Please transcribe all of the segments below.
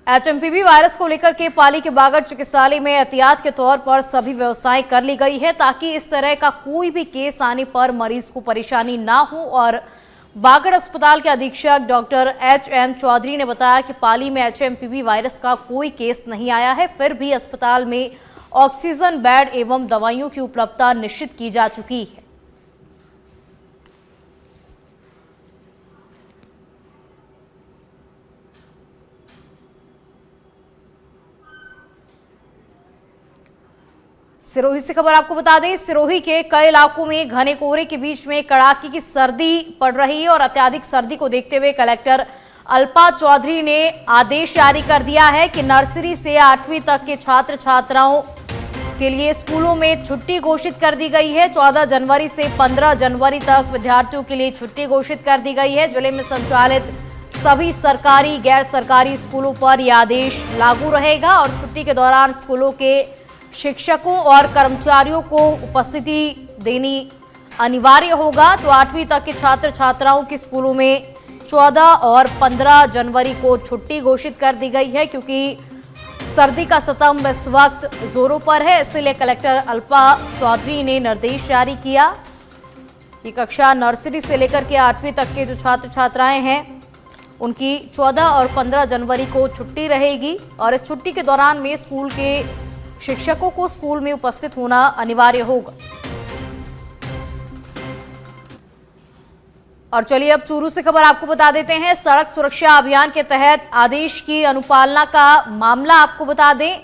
HMPV virus को लेकर के पाली के बागड़ चिकित्सालय में एहतियात के तौर पर सभी व्यवस्थाएं कर ली गई है ताकि इस तरह का कोई भी केस आने पर मरीज को परेशानी ना हो। और बागड़ अस्पताल के अधीक्षक डॉक्टर एचएम चौधरी ने बताया कि पाली में एचएमपीवी वायरस का कोई केस नहीं आया है, फिर भी अस्पताल में ऑक्सीजन बेड एवं दवाइयों की उपलब्धता निश्चित की जा चुकी है। सिरोही से खबर आपको बता दें, सिरोही के कई इलाकों में घने कोहरे के बीच में कड़ाके की सर्दी पड़ रही है और अत्यधिक सर्दी को देखते हुए कलेक्टर अल्पा चौधरी ने आदेश जारी कर दिया है कि नर्सरी से 8वीं तक के छात्र छात्राओं के लिए स्कूलों में छुट्टी घोषित कर दी गई है। 14 जनवरी से 15 जनवरी तक विद्यार्थियों के लिए छुट्टी घोषित कर दी गई है। जिले में संचालित सभी सरकारी गैर सरकारी स्कूलों पर यह आदेश लागू रहेगा और छुट्टी के दौरान स्कूलों के शिक्षकों और कर्मचारियों को उपस्थिति देनी अनिवार्य होगा। तो 8वीं तक के छात्र छात्राओं की स्कूलों में 14 और 15 जनवरी को छुट्टी घोषित कर दी गई है, क्योंकि सर्दी का सितम इस वक्त जोरों पर है। इसलिए कलेक्टर अल्पा चौधरी ने निर्देश जारी किया कि कक्षा नर्सरी से लेकर के 8वीं तक के जो छात्र छात्राएं हैं उनकी 14 और 15 जनवरी को छुट्टी रहेगी और इस छुट्टी के दौरान में स्कूल के शिक्षकों को स्कूल में उपस्थित होना अनिवार्य होगा। और चलिए अब चूरू से खबर आपको बता देते हैं। सड़क सुरक्षा अभियान के तहत आदेश की अनुपालना का मामला आपको बता दें।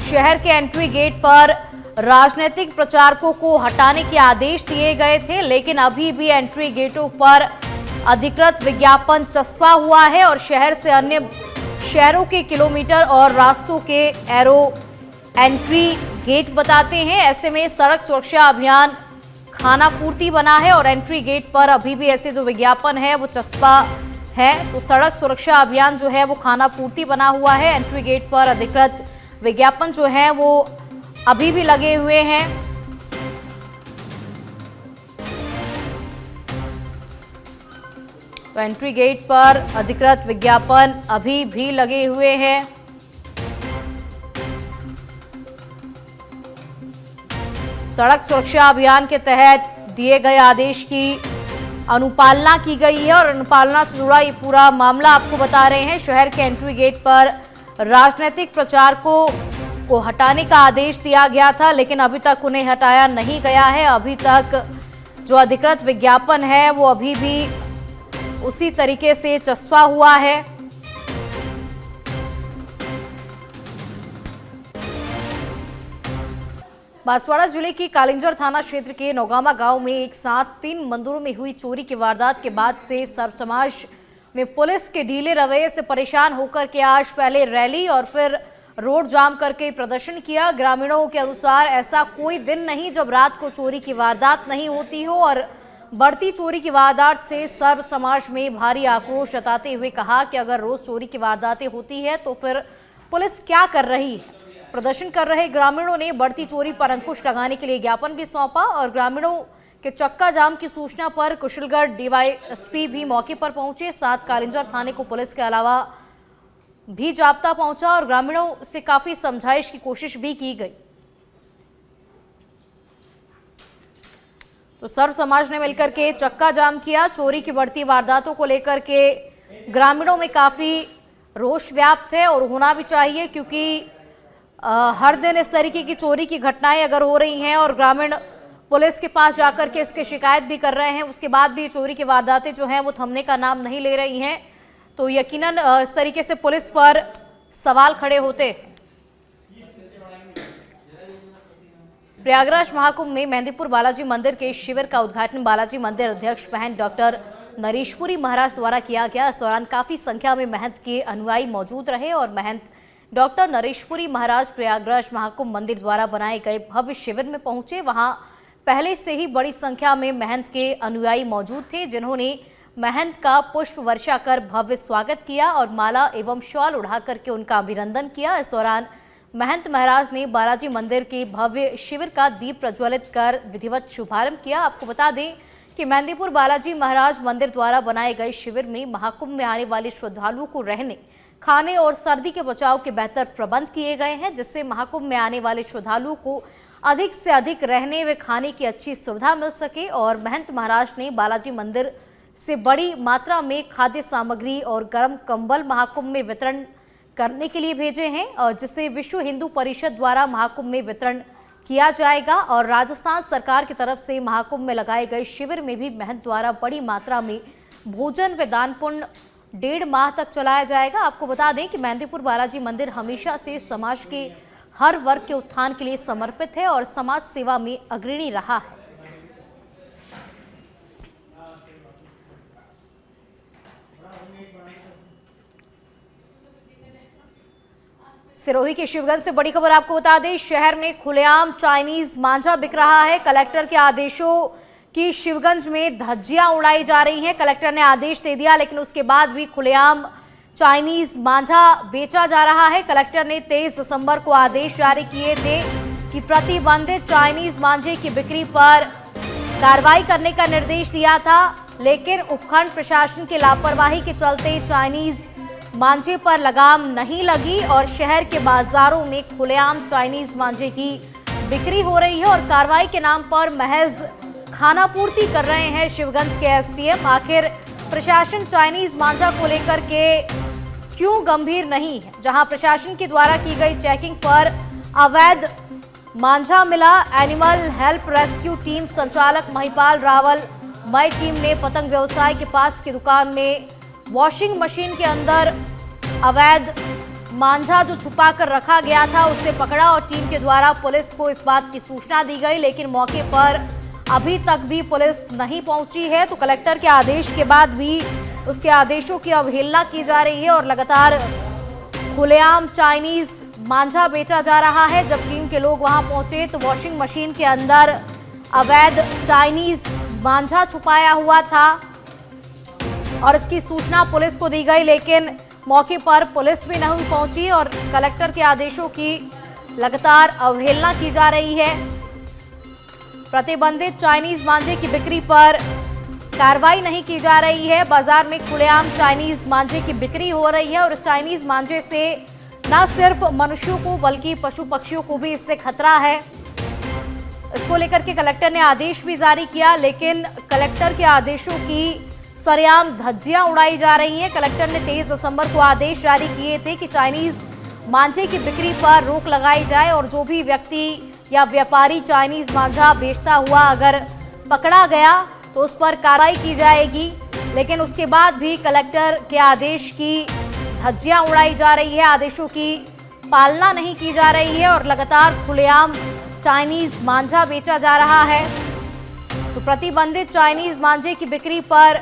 शहर के एंट्री गेट पर राजनीतिक प्रचारकों को हटाने के आदेश दिए गए थे, लेकिन अभी भी एंट्री गेटों पर अधिकृत विज्ञापन चस्पा हुआ है और शहर से अन्य शहरों के किलोमीटर और रास्तों के एरो एंट्री गेट बताते हैं। ऐसे में सड़क सुरक्षा अभियान खाना पूर्ति बना है और एंट्री गेट पर अभी भी ऐसे जो विज्ञापन है वो चस्पा है। तो सड़क सुरक्षा अभियान जो है वो खाना पूर्ति बना हुआ है। एंट्री गेट पर अधिकृत विज्ञापन जो है वो अभी भी लगे हुए हैं। तो एंट्री गेट पर अधिकृत विज्ञापन अभी भी लगे हुए हैं। सड़क सुरक्षा अभियान के तहत दिए गए आदेश की अनुपालना की गई है और अनुपालना से जुड़ा ये पूरा मामला आपको बता रहे हैं। शहर के एंट्री गेट पर राजनीतिक प्रचारकों को हटाने का आदेश दिया गया था, लेकिन अभी तक उन्हें हटाया नहीं गया है। अभी तक जो अधिकृत विज्ञापन है वो अभी भी उसी तरीके से चस्पा हुआ है। बांसवाड़ा जिले की कालिंजर थाना क्षेत्र के नौगामा गांव में एक साथ 3 मंदिरों में हुई चोरी की वारदात के बाद से सर्व समाज में पुलिस के ढीले रवैये से परेशान होकर के आज पहले रैली और फिर रोड जाम करके प्रदर्शन किया। ग्रामीणों के अनुसार ऐसा कोई दिन नहीं जब रात को चोरी की वारदात नहीं होती हो और बढ़ती चोरी की वारदात से सर्व समाज में भारी आक्रोश जताते हुए कहा कि अगर रोज चोरी की वारदातें होती है तो फिर पुलिस क्या कर रही है। प्रदर्शन कर रहे ग्रामीणों ने बढ़ती चोरी पर अंकुश लगाने के लिए ज्ञापन भी सौंपा और ग्रामीणों के चक्का जाम की सूचना पर कुशलगढ़ डीवाईएसपी भी मौके पर पहुंचे। साथ कालिंजर थाने को पुलिस के अलावा भी जाब्ता पहुंचा और ग्रामीणों से काफी समझाइश की कोशिश भी की गई। तो सर्व समाज ने मिलकर के चक्का जाम किया। चोरी की बढ़ती वारदातों को लेकर के ग्रामीणों में काफी रोष व्याप्त है और होना भी चाहिए, क्योंकि हर दिन इस तरीके की चोरी की घटनाएं अगर हो रही हैं और ग्रामीण पुलिस के पास जाकर के इसकी शिकायत भी कर रहे हैं, उसके बाद भी चोरी की वारदातें जो हैं वो थमने का नाम नहीं ले रही हैं, तो यकीनन इस तरीके से पुलिस पर सवाल खड़े होते। प्रयागराज महाकुंभ में मेहंदीपुर बालाजी मंदिर के शिविर का उद्घाटन बालाजी मंदिर अध्यक्ष महंत डॉक्टर नरेशपुरी महाराज द्वारा किया गया। इस दौरान काफी संख्या में महंत के अनुयायी मौजूद रहे और महंत डॉक्टर नरेशपुरी महाराज प्रयागराज महाकुंभ मंदिर द्वारा बनाए गए भव्य शिविर में पहुंचे। वहां पहले से ही बड़ी संख्या में महंत के अनुयायी मौजूद थे, जिन्होंने महंत का पुष्प वर्षा कर भव्य स्वागत किया और माला एवं शॉल उड़ा करके उनका अभिनंदन किया। इस दौरान महंत महाराज ने बालाजी मंदिर के भव्य शिविर का दीप प्रज्वलित कर विधिवत शुभारंभ किया। आपको बता दें कि मेहंदीपुर बालाजी महाराज मंदिर द्वारा बनाए गए शिविर में महाकुंभ में आने वाले श्रद्धालुओं को रहने, खाने और सर्दी के बचाव के बेहतर प्रबंध किए गए हैं, जिससे महाकुंभ में आने वाले श्रद्धालुओं को अधिक से अधिक रहने व खाने की अच्छी सुविधा मिल सके। और महंत महाराज ने बालाजी मंदिर से बड़ी मात्रा में खाद्य सामग्री और गर्म कंबल महाकुंभ में वितरण करने के लिए भेजे हैं, और जिसे विश्व हिंदू परिषद द्वारा महाकुंभ में वितरण किया जाएगा। और राजस्थान सरकार की तरफ से महाकुंभ में लगाए गए शिविर में भी महंत द्वारा बड़ी मात्रा में भोजन व दान पुण्य 1.5 माह तक चलाया जाएगा। आपको बता दें कि मेहंदीपुर बालाजी मंदिर हमेशा से समाज के हर वर्ग के उत्थान के लिए समर्पित है और समाज सेवा में अग्रणी रहा है। सिरोही के शिवगंज से बड़ी खबर आपको बता दें, शहर में खुलेआम चाइनीज मांझा बिक रहा है। कलेक्टर के आदेशों की शिवगंज में धज्जियां उड़ाई जा रही हैं। कलेक्टर ने आदेश दे दिया, लेकिन उसके बाद भी खुलेआम चाइनीज मांझा बेचा जा रहा है। कलेक्टर ने 23 दिसंबर को आदेश जारी किए थे कि प्रतिबंधित चाइनीज मांझे की बिक्री पर कार्रवाई करने का निर्देश दिया था, लेकिन उपखंड प्रशासन की लापरवाही के चलते चाइनीज मांझे पर लगाम नहीं लगी और शहर के बाजारों में खुलेआम चाइनीज मांझे की बिक्री हो रही है और कार्रवाई के नाम पर महज खानापूर्ति कर रहे हैं शिवगंज के एसडीएम। आखिर प्रशासन चाइनीज मांझा को लेकर के क्यों गंभीर नहीं है? जहां प्रशासन के द्वारा की गई चेकिंग पर अवैध मांझा मिला। एनिमल हेल्प रेस्क्यू टीम संचालक महिपाल रावल मई टीम ने पतंग व्यवसाय के पास की दुकान में वॉशिंग मशीन के अंदर अवैध मांझा जो छुपा कर रखा गया था उसे पकड़ा और टीम के द्वारा पुलिस को इस बात की सूचना दी गई, लेकिन मौके पर अभी तक भी पुलिस नहीं पहुंची है। तो कलेक्टर के आदेश के बाद भी उसके आदेशों की अवहेलना की जा रही है और लगातार खुलेआम चाइनीज मांझा बेचा जा रहा है। जब टीम के लोग वहां पहुंचे तो वॉशिंग मशीन के अंदर अवैध चाइनीज मांझा छुपाया हुआ था और इसकी सूचना पुलिस को दी गई, लेकिन मौके पर पुलिस भी नहीं पहुंची और कलेक्टर के आदेशों की लगातार अवहेलना की जा रही है। प्रतिबंधित चाइनीज मांझे की बिक्री पर कार्रवाई नहीं की जा रही है। बाजार में खुलेआम चाइनीज मांझे की बिक्री हो रही है और इस चाइनीज मांझे से न सिर्फ मनुष्यों को बल्कि पशु पक्षियों को भी इससे खतरा है। इसको लेकर के कलेक्टर ने आदेश भी जारी किया, लेकिन कलेक्टर के आदेशों की सरेआम धज्जियां उड़ाई जा रही हैं। कलेक्टर ने 23 दिसंबर को आदेश जारी किए थे कि चाइनीज मांझे की बिक्री पर रोक लगाई जाए और जो भी व्यक्ति या व्यापारी चाइनीज मांझा बेचता हुआ अगर पकड़ा गया तो उस पर कार्रवाई की जाएगी। लेकिन उसके बाद भी कलेक्टर के आदेश की धज्जियां उड़ाई जा रही है, आदेशों की पालना नहीं की जा रही है और लगातार खुलेआम चाइनीज मांझा बेचा जा रहा है। तो प्रतिबंधित चाइनीज मांझे की बिक्री पर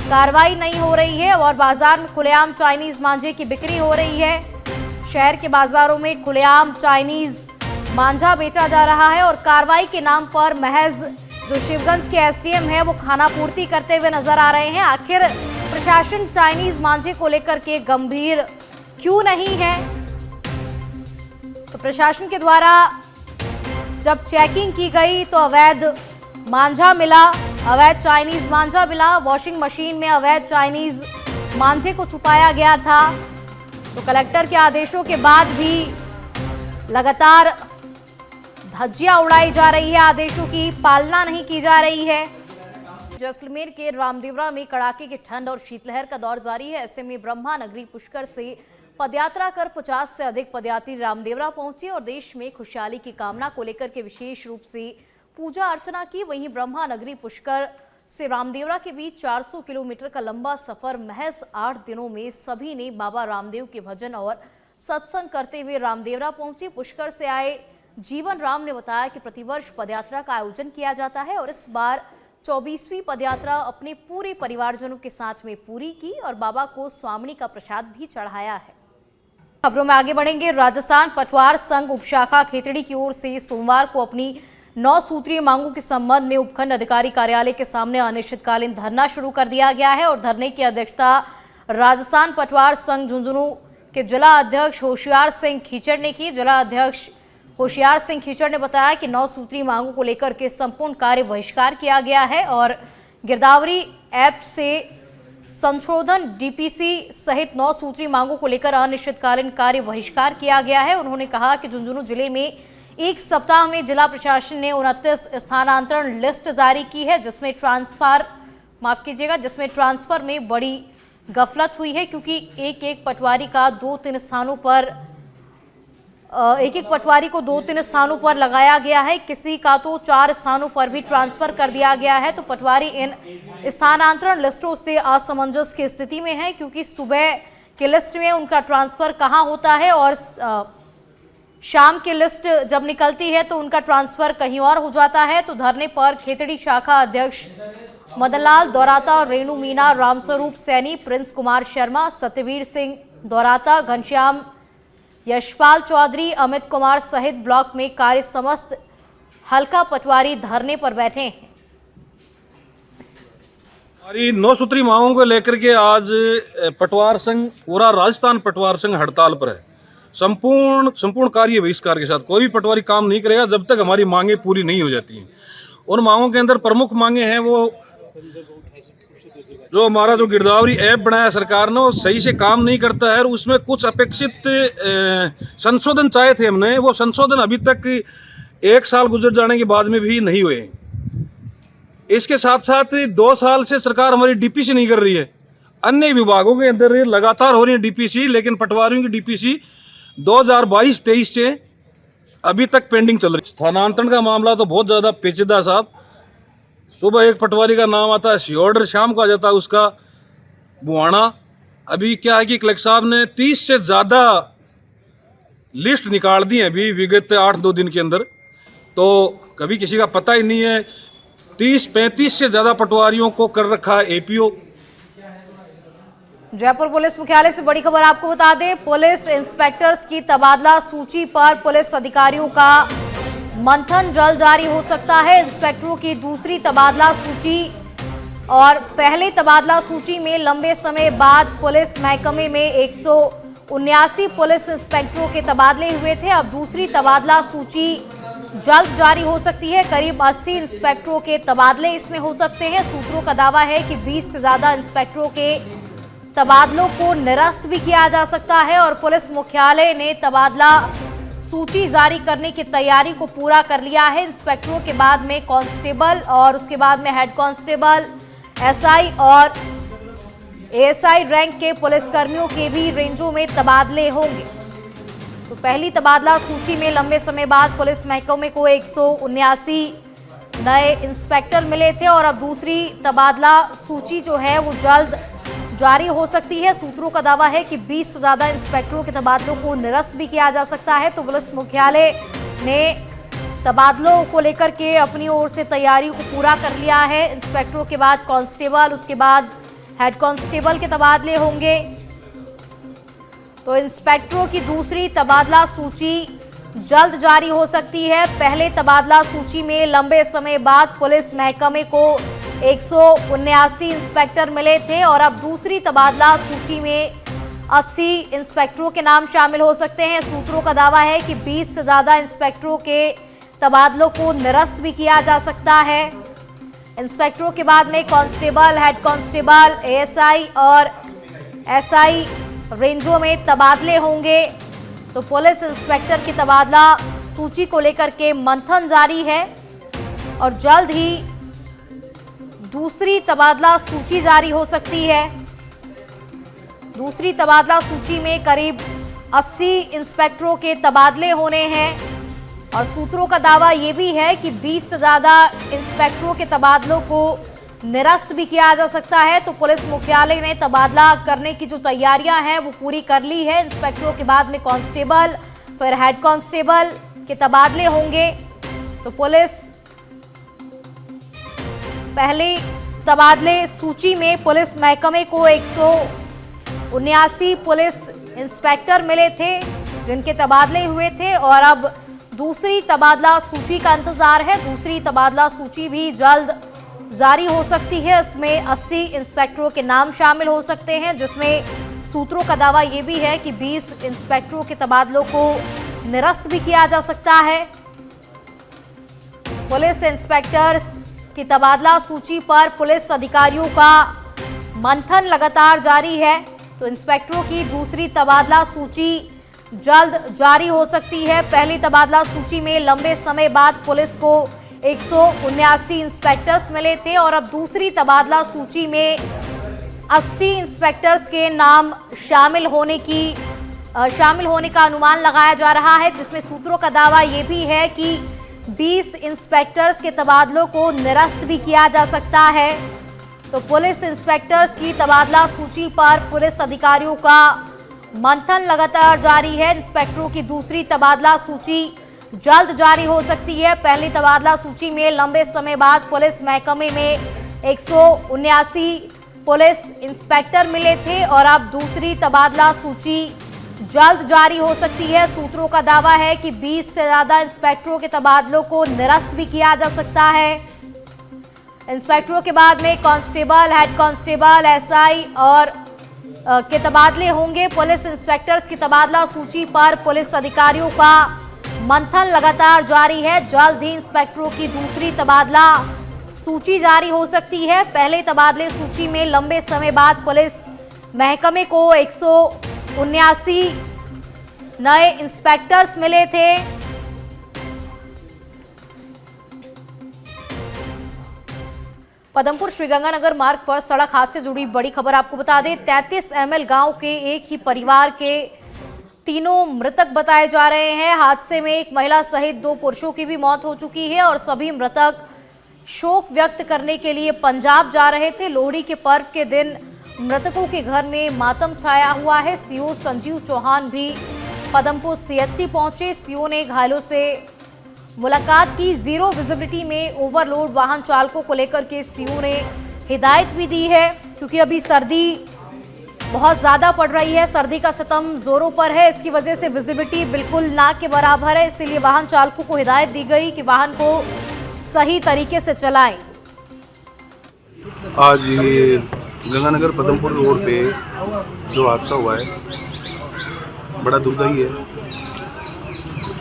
कार्रवाई नहीं हो रही है और बाजार में खुलेआम चाइनीज मांझे की बिक्री हो रही है। शहर के बाजारों में खुलेआम चाइनीज मांझा बेचा जा रहा है और कार्रवाई के नाम पर महज जो शिवगंज के एसडीएम है वो खानापूर्ति करते हुए नजर आ रहे हैं। आखिर प्रशासन चाइनीज मांझे को लेकर के गंभीर क्यों नहीं है? तो प्रशासन के द्वारा जब चेकिंग की गई तो अवैध मांझा मिला, अवैध चाइनीज मांझा मिला। वॉशिंग मशीन में अवैध चाइनीज मांझे को छुपाया गया था। तो कलेक्टर के आदेशों के बाद भी लगातार धज्जियां उड़ाई जा रही है, आदेशों की पालना नहीं की जा रही है। जैसलमेर के रामदेवरा में कड़ाके की ठंड और शीतलहर का दौर जारी है। ऐसे में ब्रह्मा नगरी पुष्कर से पदयात्रा कर 50 से अधिक पदयात्री रामदेवरा पहुंचे और देश में खुशहाली की कामना को लेकर के विशेष रूप से पूजा अर्चना की। वहीं ब्रह्मा नगरी पुष्कर से रामदेवरा के बीच 400 किलोमीटर का लंबा सफर महज 8 दिनों में सभी ने बाबा रामदेव के भजन और सत्संग करते हुए रामदेवरा पहुंचे। पुष्कर से आए जीवन राम ने बताया कि प्रतिवर्ष पदयात्रा का आयोजन किया जाता है और इस बार 24वीं पदयात्रा अपने पूरे परिवारजनों के साथ में पूरी की और बाबा को स्वामिनी का प्रसाद भी चढ़ाया है। खबरों में आगे बढ़ेंगे। राजस्थान पटवार संघ उपशाखा खेतड़ी की ओर से सोमवार को अपनी 9 सूत्रीय मांगों के संबंध में उपखंड अधिकारी कार्यालय के सामने अनिश्चितकालीन धरना शुरू कर दिया गया है और धरने की अध्यक्षता राजस्थान पटवार संघ झुंझुनू के जिला अध्यक्ष होशियार सिंह खीचड़ ने की। जिला अध्यक्ष होशियार सिंह खीचड़ ने बताया कि 9 सूत्रीय मांगों को लेकर के संपूर्ण कार्य बहिष्कार किया गया है और गिरदावरी ऐप से संशोधन डीपीसी सहित 9 सूत्री मांगों को लेकर अनिश्चितकालीन कार्य बहिष्कार किया गया है। उन्होंने कहा कि झुंझुनू जिले में एक सप्ताह में जिला प्रशासन ने 29 स्थानांतरण लिस्ट जारी की है, जिसमें ट्रांसफर में बड़ी गफलत हुई है, क्योंकि एक पटवारी का 2-3 स्थानों पर पटवारी को 2-3 स्थानों पर लगाया गया है। किसी का तो 4 स्थानों पर भी ट्रांसफर कर दिया गया है। तो पटवारी इन स्थानांतरण लिस्टों से असमंजस की स्थिति में है, क्योंकि सुबह के लिस्ट में उनका ट्रांसफर कहां होता है और शाम की लिस्ट जब निकलती है तो उनका ट्रांसफर कहीं और हो जाता है। तो धरने पर खेतड़ी शाखा अध्यक्ष मदनलाल दौराता, रेणु मीना, रामस्वरूप सैनी, प्रिंस कुमार शर्मा, सत्यवीर सिंह दौराता, घनश्याम यशपाल चौधरी, अमित कुमार सहित ब्लॉक में कार्य समस्त हल्का पटवारी धरने पर बैठे हैं। हमारी 9 सूत्री मांगों को लेकर के आज पटवार संघ, पूरा राजस्थान पटवार संघ हड़ताल पर है। संपूर्ण कार्य बहिष्कार के साथ कोई भी पटवारी काम नहीं करेगा जब तक हमारी मांगे पूरी नहीं हो जाती हैं। उन मांगों के अंदर प्रमुख मांगे हैं वो जो हमारा जो गिरदावरी ऐप बनाया सरकार ने, वो सही से काम नहीं करता है और उसमें कुछ अपेक्षित संशोधन चाहे थे हमने, वो संशोधन अभी तक 1 साल गुजर जाने के बाद में भी नहीं हुए। इसके साथ साथ 2 साल से सरकार हमारी डीपीसी नहीं कर रही है। अन्य विभागों के अंदर लगातार हो रही है डीपीसी, लेकिन पटवारियों की डीपीसी 2022-23 से अभी तक पेंडिंग चल रही है। स्थानांतरण का मामला तो बहुत ज़्यादा पेचीदा साहब। सुबह एक पटवारी का नाम आता है सियोडर, शाम को आ जाता है उसका बुआना। अभी क्या है कि कलेक्टर साहब ने 30 से ज़्यादा लिस्ट निकाल दी है अभी विगत 8-2 दिन के अंदर, तो कभी किसी का पता ही नहीं है। 30-35 से ज़्यादा पटवारियों को कर रखा है एपीओ। जयपुर पुलिस मुख्यालय से बड़ी खबर आपको बता दें, पुलिस इंस्पेक्टर्स की तबादला सूची पर पुलिस अधिकारियों का मंथन जल्द जारी हो सकता है। इंस्पेक्टरों की दूसरी तबादला सूची और पहले तबादला सूची में लंबे समय बाद पुलिस महकमे में 179 पुलिस इंस्पेक्टरों के तबादले हुए थे। अब दूसरी तबादला सूची जल्द जारी हो सकती है। करीब 80 इंस्पेक्टरों के तबादले इसमें हो सकते हैं। सूत्रों का दावा है कि 20 से ज्यादा इंस्पेक्टरों के तबादलों को निरस्त भी किया जा सकता है और पुलिस मुख्यालय ने तबादला सूची जारी करने की तैयारी को पूरा कर लिया है। इंस्पेक्टरों के बाद में कांस्टेबल और उसके बाद में हेड कांस्टेबल, एसआई और एएसआई रैंक के पुलिसकर्मियों के भी रेंजों में तबादले होंगे। तो पहली तबादला सूची में लंबे समय बाद पुलिस महकमे को 179 नए इंस्पेक्टर मिले थे और अब दूसरी तबादला सूची जो है वो जल्द जारी हो सकती है। सूत्रों का दावा है कि 20 से ज्यादा इंस्पेक्टरों के तबादलों को निरस्त भी किया जा सकता है। तो पुलिस मुख्यालय ने तबादलों को लेकर के अपनी ओर से तैयारी को पूरा कर लिया है। इंस्पेक्टरों के बाद कांस्टेबल, उसके बाद हेड कांस्टेबल के तबादले होंगे। तो इंस्पेक्टरों की दूसरी तबादला सूची जल्द जारी हो सकती है। पहले तबादला सूची में लंबे समय बाद पुलिस महकमे को 179 इंस्पेक्टर मिले थे और अब दूसरी तबादला सूची में 80 इंस्पेक्टरों के नाम शामिल हो सकते हैं। सूत्रों का दावा है कि 20 से ज्यादा इंस्पेक्टरों के तबादलों को निरस्त भी किया जा सकता है। इंस्पेक्टरों के बाद में कांस्टेबल, हेड कांस्टेबल, एएसआई और एसआई रेंजों में तबादले होंगे। तो पुलिस इंस्पेक्टर की तबादला सूची को लेकर के मंथन जारी है और जल्द ही दूसरी तबादला सूची जारी हो सकती है। दूसरी तबादला सूची में करीब 80 इंस्पेक्टरों के तबादले होने हैं और सूत्रों का दावा यह भी है कि 20 से ज्यादा इंस्पेक्टरों के तबादलों को निरस्त भी किया जा सकता है। तो पुलिस मुख्यालय ने तबादला करने की जो तैयारियां हैं वो पूरी कर ली है। इंस्पेक्टरों के बाद में कांस्टेबल, फिर हेड कांस्टेबल के तबादले होंगे। तो पुलिस पहले तबादले सूची में पुलिस महकमे को 179 पुलिस इंस्पेक्टर मिले थे जिनके तबादले हुए थे और अब दूसरी तबादला सूची का इंतजार है। दूसरी तबादला सूची भी जल्द जारी हो सकती है। इसमें 80 इंस्पेक्टरों के नाम शामिल हो सकते हैं, जिसमें सूत्रों का दावा यह भी है कि 20 इंस्पेक्टरों के तबादलों को निरस्त भी किया जा सकता है। पुलिस इंस्पेक्टर्स की तबादला सूची पर पुलिस अधिकारियों का मंथन लगातार जारी है, तो इंस्पेक्टरों की दूसरी तबादला सूची जल्द जारी हो सकती है। पहली तबादला सूची में लंबे समय बाद पुलिस को 179 इंस्पेक्टर्स मिले थे और अब दूसरी तबादला सूची में 80 इंस्पेक्टर्स के नाम शामिल होने का अनुमान लगाया जा रहा है, जिसमें सूत्रों का दावा यह भी है कि 20 इंस्पेक्टर्स के तबादलों को निरस्त भी किया जा सकता है। तो पुलिस इंस्पेक्टर्स की तबादला सूची पर पुलिस अधिकारियों का मंथन लगातार जारी है। इंस्पेक्टरों की दूसरी तबादला सूची जल्द जारी हो सकती है। पहली तबादला सूची में लंबे समय बाद पुलिस महकमे में 179 पुलिस इंस्पेक्टर मिले थे और अब दूसरी तबादला सूची जल्द जारी हो सकती है। सूत्रों का दावा है कि 20 से ज्यादा इंस्पेक्टरों के तबादलों को निरस्त भी किया जा सकता है। इंस्पेक्टरों के बाद में कांस्टेबल, हेड कांस्टेबल, एसआई और के तबादले होंगे। पुलिस इंस्पेक्टर्स की तबादला सूची पर पुलिस अधिकारियों का मंथन लगातार जारी है। जल्द ही इंस्पेक्टरों की दूसरी तबादला सूची जारी हो सकती है। पहले तबादले सूची में लंबे समय बाद पुलिस महकमे को 179 नए इंस्पेक्टर्स मिले थे। पदमपुर श्रीगंगानगर मार्ग पर सड़क हादसे से जुड़ी बड़ी खबर आपको बता दें। 33 ML गांव के एक ही परिवार के तीनों मृतक बताए जा रहे हैं। हादसे में एक महिला सहित 2 पुरुषों की भी मौत हो चुकी है और सभी मृतक शोक व्यक्त करने के लिए पंजाब जा रहे थे। लोहड़ी के पर्व के दिन मृतकों के घर में मातम छाया हुआ है। सीओ संजीव चौहान भी पदमपुर CHC पहुंचे। सीओ ने घायलों से मुलाकात की। जीरो विजिबिलिटी में ओवरलोड वाहन चालकों को लेकर के सीओ ने हिदायत भी दी है, क्योंकि अभी सर्दी बहुत ज्यादा पड़ रही है। सर्दी का सितम जोरों पर है, इसकी वजह से विजिबिलिटी बिल्कुल ना के बराबर है। इसीलिए वाहन चालकों को हिदायत दी गई कि वाहन को सही तरीके से चलाएं। आज ये गंगानगर पदमपुर रोड पे जो हादसा हुआ है बड़ा दुखदायी है।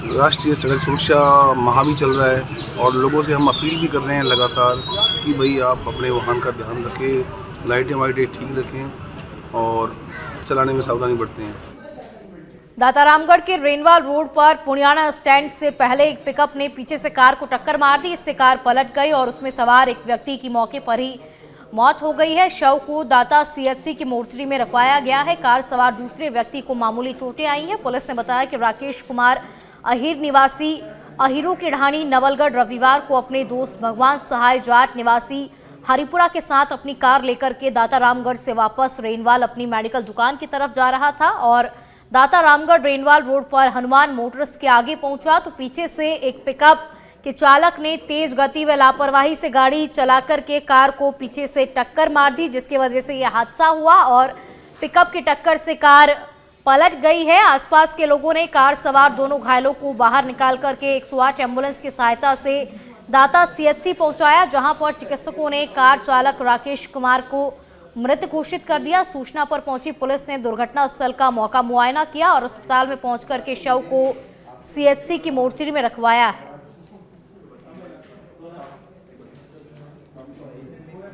राष्ट्रीय सड़क सुरक्षा माह भी चल रहा है और लोगों से हम अपील भी कर रहे हैं लगातार कि भाई आप अपने वाहन का ध्यान रखें, लाइटें वाइटें ठीक रखें और चलाने में सावधानी बरतें हैं। दातारामगढ़ के रेनवाल रोड पर पुण्याना स्टैंड से पहले एक पिकअप ने पीछे से कार को टक्कर मार दी। इससे कार पलट गई और उसमें सवार एक व्यक्ति की मौके पर ही मौत हो गई है। शव को दाता CHC की मोर्चरी में रखवाया गया है। कार सवार दूसरे व्यक्ति को मामूली चोटें आई हैं। पुलिस ने बताया कि राकेश कुमार अहिर निवासी अहिरों की ढाणी नवलगढ़ रविवार को अपने दोस्त भगवान सहाय जाट निवासी हरिपुरा के साथ अपनी कार लेकर के दातारामगढ़ से वापस रेनवाल अपनी मेडिकल दुकान की तरफ जा रहा था और दातारामगढ़ रेनवाल रोड पर हनुमान मोटर्स के आगे पहुंचा तो पीछे से एक पिकअप के चालक ने तेज गति व लापरवाही से गाड़ी चलाकर के कार को पीछे से टक्कर मार दी, जिसकी वजह से यह हादसा हुआ और पिकअप की टक्कर से कार पलट गई है। आसपास के लोगों ने कार सवार दोनों घायलों को बाहर निकाल करके 108 एम्बुलेंस की सहायता से दाता CHC पहुंचाया, जहां पर चिकित्सकों ने कार चालक राकेश कुमार को मृत घोषित कर दिया। सूचना पर पहुंची पुलिस ने दुर्घटना स्थल का मौका मुआयना किया और अस्पताल में पहुंच करके शव को CHC की मोर्चरी में रखवाया है।